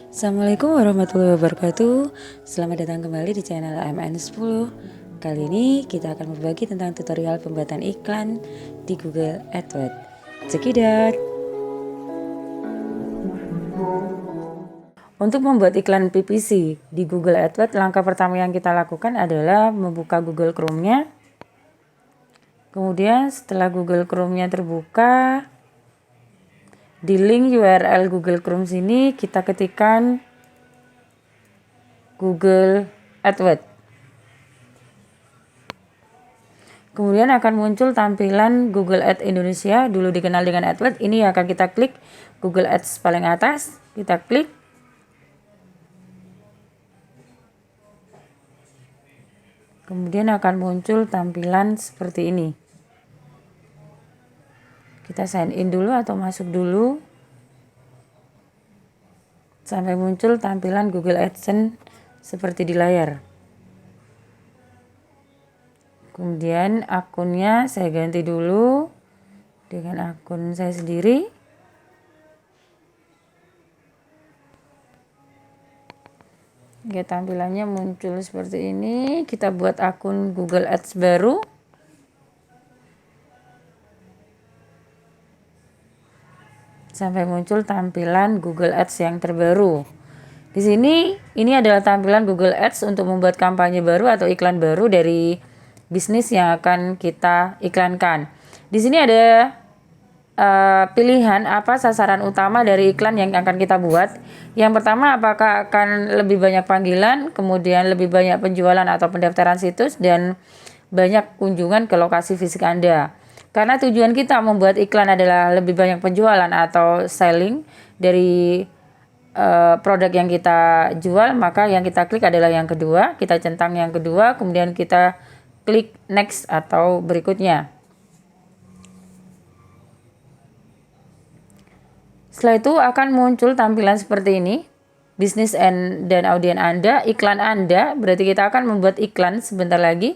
Assalamualaikum warahmatullahi wabarakatuh. Selamat datang kembali di channel AMN10. Kali ini kita akan berbagi tentang tutorial pembuatan iklan di Google AdWords. Cekidot. Untuk membuat iklan PPC di Google AdWords, langkah pertama yang kita lakukan adalah membuka Google Chrome-nya. Kemudian setelah Google Chrome-nya terbuka, di link URL Google Chrome sini kita ketikkan Google AdWords. Kemudian akan muncul tampilan Google Ads Indonesia, dulu dikenal dengan AdWords. Ini akan kita klik Google Ads paling atas, kita klik. Kemudian akan muncul tampilan seperti ini. Kita sign in dulu atau masuk dulu sampai muncul tampilan Google AdSense seperti di layar. Kemudian akunnya saya ganti dulu dengan akun saya sendiri. Oke, tampilannya muncul seperti ini. Kita buat akun Google Ads baru. Sampai muncul tampilan Google Ads yang terbaru. Di sini ini adalah tampilan Google Ads untuk membuat kampanye baru atau iklan baru dari bisnis yang akan kita iklankan. Di sini ada pilihan apa sasaran utama dari iklan yang akan kita buat. Yang pertama, apakah akan lebih banyak panggilan, kemudian lebih banyak penjualan atau pendaftaran situs, dan banyak kunjungan ke lokasi fisik Anda. Karena tujuan kita membuat iklan adalah lebih banyak penjualan atau selling dari produk yang kita jual, maka yang kita klik adalah yang kedua. Kita centang yang kedua, kemudian kita klik next atau berikutnya. Setelah itu akan muncul tampilan seperti ini. Bisnis dan audiens Anda, iklan Anda, berarti kita akan membuat iklan sebentar lagi.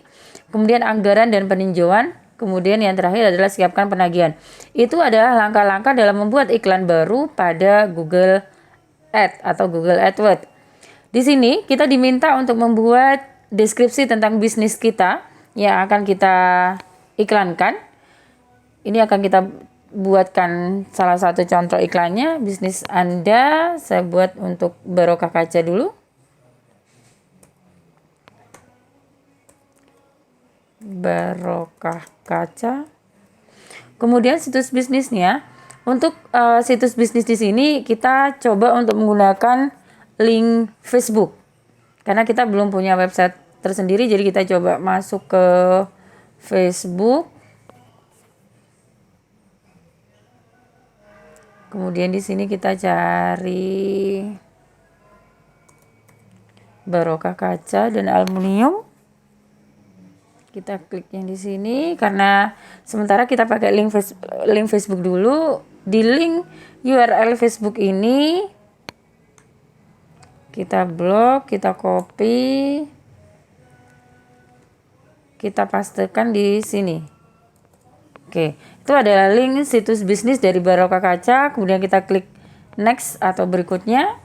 Kemudian anggaran dan peninjauan. Kemudian yang terakhir adalah siapkan penagihan. Itu adalah langkah-langkah dalam membuat iklan baru pada Google Ads atau Google AdWords. Di sini kita diminta untuk membuat deskripsi tentang bisnis kita yang akan kita iklankan. Ini akan kita buatkan salah satu contoh iklannya. Bisnis Anda, saya buat untuk Barokah Kaca dulu. Barokah Kaca. Kemudian situs bisnisnya. Untuk situs bisnis di sini kita coba untuk menggunakan link Facebook. Karena kita belum punya website tersendiri, jadi kita coba masuk ke Facebook. Kemudian di sini kita cari Barokah Kaca dan Aluminium. Kita klik yang di sini karena sementara kita pakai link Facebook dulu. Di link URL Facebook ini kita blok, kita copy, kita pastekan di sini. Oke, itu adalah link situs bisnis dari Barokah Kaca. Kemudian kita klik next atau berikutnya.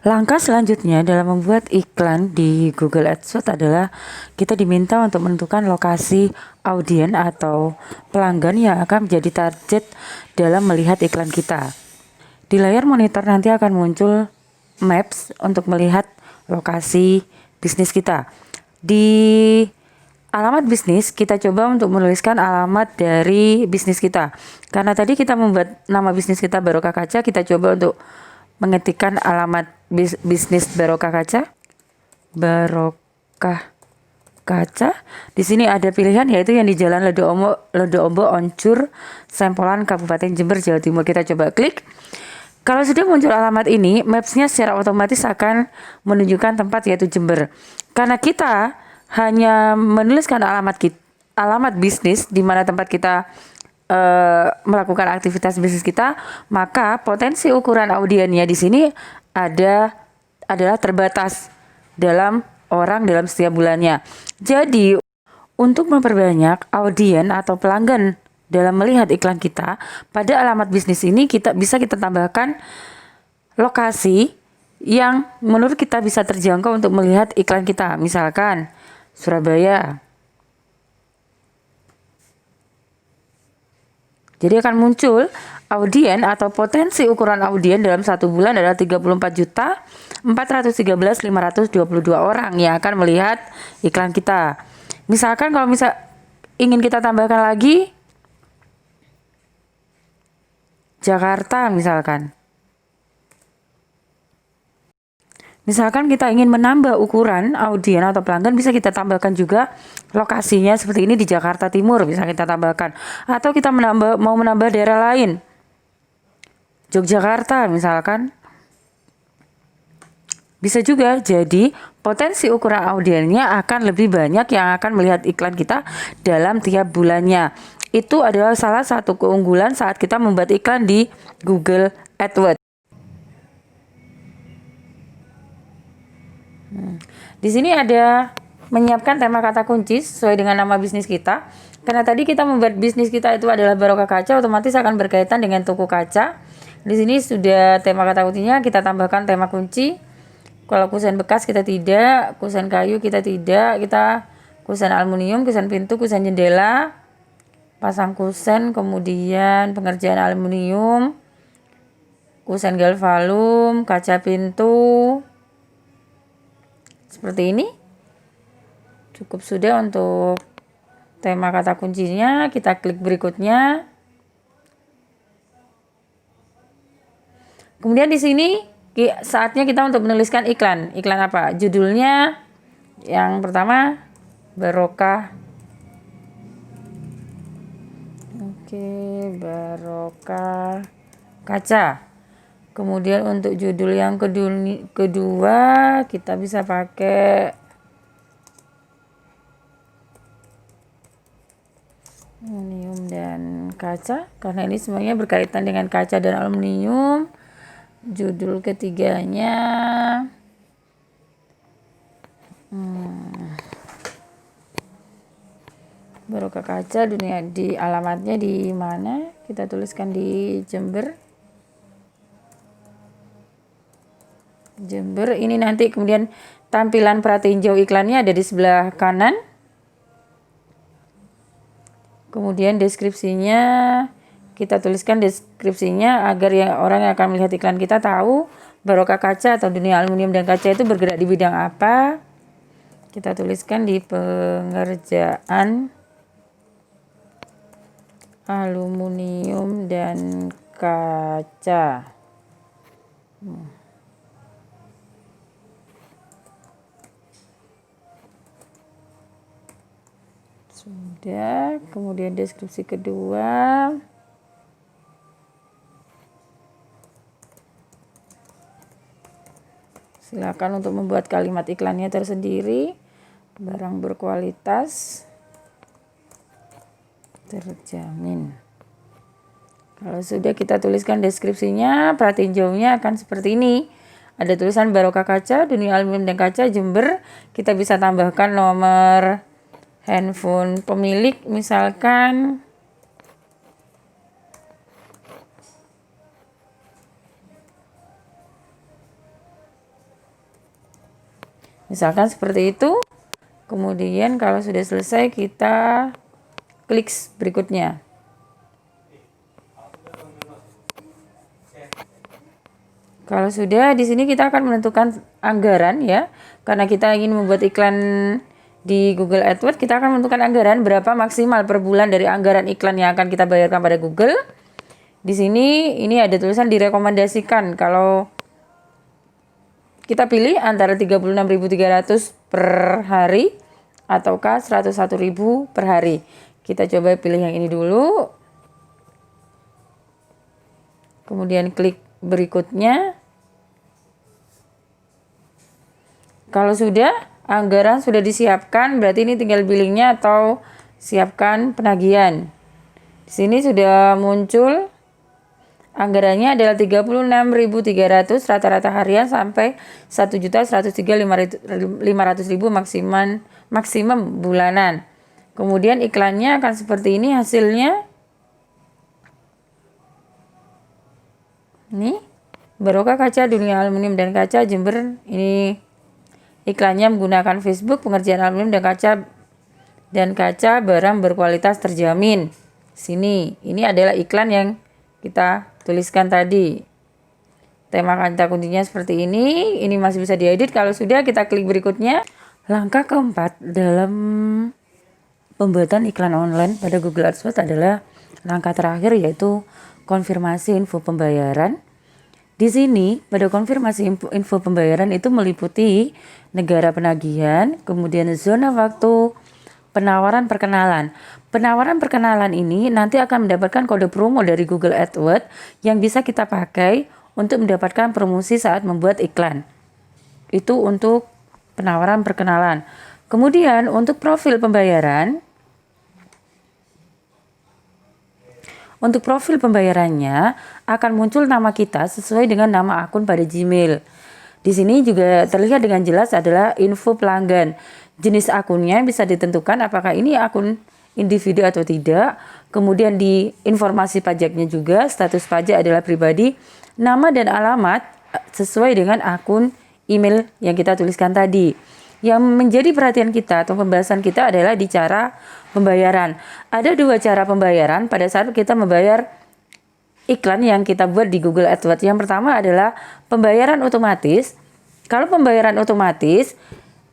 Langkah selanjutnya dalam membuat iklan di Google AdWords adalah kita diminta untuk menentukan lokasi audiens atau pelanggan yang akan menjadi target dalam melihat iklan kita. Di layar monitor nanti akan muncul maps untuk melihat lokasi bisnis kita. Di alamat bisnis kita coba untuk menuliskan alamat dari bisnis kita. Karena tadi kita membuat nama bisnis kita Barokah Kaca, kita coba untuk mengetikkan alamat bisnis Barokah Kaca. Barokah Kaca. Di sini ada pilihan yaitu yang di Jalan Ledo Ombo Oncur, Sempolan, Kabupaten Jember, Jawa Timur. Kita coba klik. Kalau sudah muncul alamat ini, maps-nya secara otomatis akan menunjukkan tempat yaitu Jember. Karena kita hanya menuliskan alamat bisnis di mana tempat kita melakukan aktivitas bisnis kita, maka potensi ukuran audiensnya di sini adalah terbatas dalam orang dalam setiap bulannya. Jadi untuk memperbanyak audiens atau pelanggan dalam melihat iklan kita pada alamat bisnis ini, kita tambahkan lokasi yang menurut kita bisa terjangkau untuk melihat iklan kita. Misalkan Surabaya. Jadi akan muncul audien atau potensi ukuran audien dalam 1 bulan adalah 34.413.522 orang yang akan melihat iklan kita. Misalkan kalau ingin kita tambahkan lagi Jakarta misalkan. Misalkan kita ingin menambah ukuran audien atau pelanggan, bisa kita tambahkan juga lokasinya seperti ini di Jakarta Timur, bisa kita tambahkan. Atau kita mau menambah daerah lain, Yogyakarta misalkan. Bisa juga jadi potensi ukuran audiennya akan lebih banyak yang akan melihat iklan kita dalam tiap bulannya. Itu adalah salah satu keunggulan saat kita membuat iklan di Google AdWords. Di sini ada menyiapkan tema kata kunci sesuai dengan nama bisnis kita. Karena tadi kita membuat bisnis kita itu adalah Barokah Kaca, otomatis akan berkaitan dengan toko kaca. Di sini sudah tema kata kuncinya, kita tambahkan tema kunci. Kalau kusen bekas kita tidak, kusen kayu kita tidak, kita kusen aluminium, kusen pintu, kusen jendela, pasang kusen, kemudian pengerjaan aluminium, kusen galvalum, kaca pintu. Seperti ini. Cukup sudah untuk tema kata kuncinya. Kita klik berikutnya. Kemudian di sini saatnya kita untuk menuliskan iklan. Iklan apa? Judulnya yang pertama Barokah. Oke, Barokah Kaca. Kemudian untuk judul yang kedua kita bisa pakai aluminium dan kaca, karena ini semuanya berkaitan dengan kaca dan aluminium. Judul ketiganya Barokah Kaca, dunia di alamatnya di mana? Kita tuliskan di Jember. Ini nanti kemudian tampilan pratinjau iklannya ada di sebelah kanan. Kemudian deskripsinya kita tuliskan deskripsinya agar orang yang akan melihat iklan kita tahu Barokah Kaca atau dunia aluminium dan kaca itu bergerak di bidang apa. Kita tuliskan di pengerjaan aluminium dan kaca. Sudah, kemudian deskripsi kedua. Silakan untuk membuat kalimat iklannya tersendiri. Barang berkualitas terjamin. Kalau sudah kita tuliskan deskripsinya, pratinjaunya akan seperti ini. Ada tulisan Barokah Kaca, dunia aluminium dan kaca Jember. Kita bisa tambahkan nomor handphone pemilik misalkan. Misalkan seperti itu. Kemudian kalau sudah selesai kita klik berikutnya. Kalau sudah, di sini kita akan menentukan anggaran ya. Karena kita ingin membuat iklan di Google AdWords, kita akan menentukan anggaran berapa maksimal per bulan dari anggaran iklan yang akan kita bayarkan pada Google. Di sini ini ada tulisan direkomendasikan. Kalau kita pilih antara 36.300 per hari ataukah 101.000 per hari. Kita coba pilih yang ini dulu. Kemudian klik berikutnya. Kalau sudah anggaran sudah disiapkan, berarti ini tinggal billingnya atau siapkan penagihan. Di sini sudah muncul anggarannya adalah 36.300 rata-rata harian sampai 1.103.500.000 maksimum bulanan. Kemudian iklannya akan seperti ini hasilnya. Nih. Barokah Kaca, Dunia Aluminium dan Kaca, Jember. Ini iklannya menggunakan Facebook, pengerjaan aluminium dan kaca barang berkualitas terjamin. Sini, ini adalah iklan yang kita tuliskan tadi. Tema kata kuncinya seperti ini masih bisa diedit. Kalau sudah, kita klik berikutnya. Langkah keempat dalam pembuatan iklan online pada Google AdWords adalah langkah terakhir, yaitu konfirmasi info pembayaran. Di sini pada konfirmasi info pembayaran itu meliputi negara penagihan, kemudian zona waktu, penawaran perkenalan. Penawaran perkenalan ini nanti akan mendapatkan kode promo dari Google AdWords yang bisa kita pakai untuk mendapatkan promosi saat membuat iklan. Itu untuk penawaran perkenalan. Kemudian untuk profil pembayaran, untuk profil pembayarannya akan muncul nama kita sesuai dengan nama akun pada Gmail. Di sini juga terlihat dengan jelas adalah info pelanggan. Jenis akunnya bisa ditentukan apakah ini akun individu atau tidak. Kemudian di informasi pajaknya juga status pajak adalah pribadi, nama dan alamat sesuai dengan akun email yang kita tuliskan tadi. Yang menjadi perhatian kita atau pembahasan kita adalah di cara pembayaran. Ada dua cara pembayaran pada saat kita membayar iklan yang kita buat di Google AdWords. Yang pertama adalah pembayaran otomatis. Kalau pembayaran otomatis,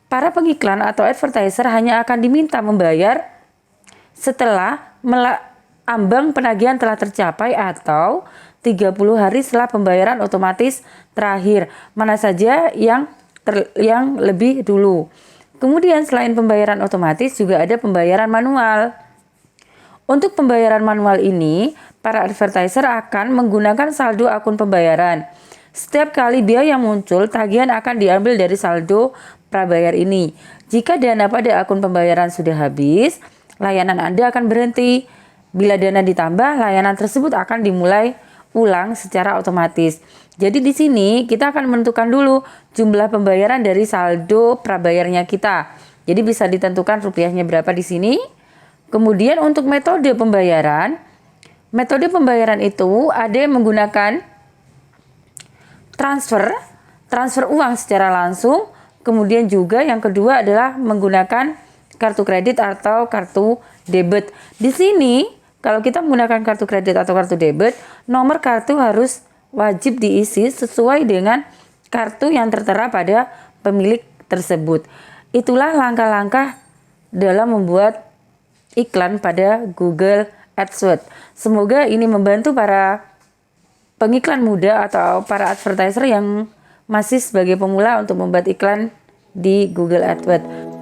para pengiklan atau advertiser hanya akan diminta membayar setelah ambang penagihan telah tercapai atau 30 hari setelah pembayaran otomatis terakhir. Mana saja yang lebih dulu. Kemudian selain pembayaran otomatis juga ada pembayaran manual. Untuk pembayaran manual ini, para advertiser akan menggunakan saldo akun pembayaran. Setiap kali biaya yang muncul, tagihan akan diambil dari saldo prabayar ini. Jika dana pada akun pembayaran sudah habis, layanan Anda akan berhenti. Bila dana ditambah, layanan tersebut akan dimulai ulang secara otomatis. Jadi di sini kita akan menentukan dulu jumlah pembayaran dari saldo prabayarnya kita. Jadi bisa ditentukan rupiahnya berapa di sini. Kemudian untuk metode pembayaran itu ada yang menggunakan transfer uang secara langsung. Kemudian juga yang kedua adalah menggunakan kartu kredit atau kartu debit. Di sini kalau kita menggunakan kartu kredit atau kartu debit, nomor kartu harus wajib diisi sesuai dengan kartu yang tertera pada pemilik tersebut. Itulah langkah-langkah dalam membuat iklan pada Google AdWords. Semoga ini membantu para pengiklan muda atau para advertiser yang masih sebagai pemula untuk membuat iklan di Google AdWords.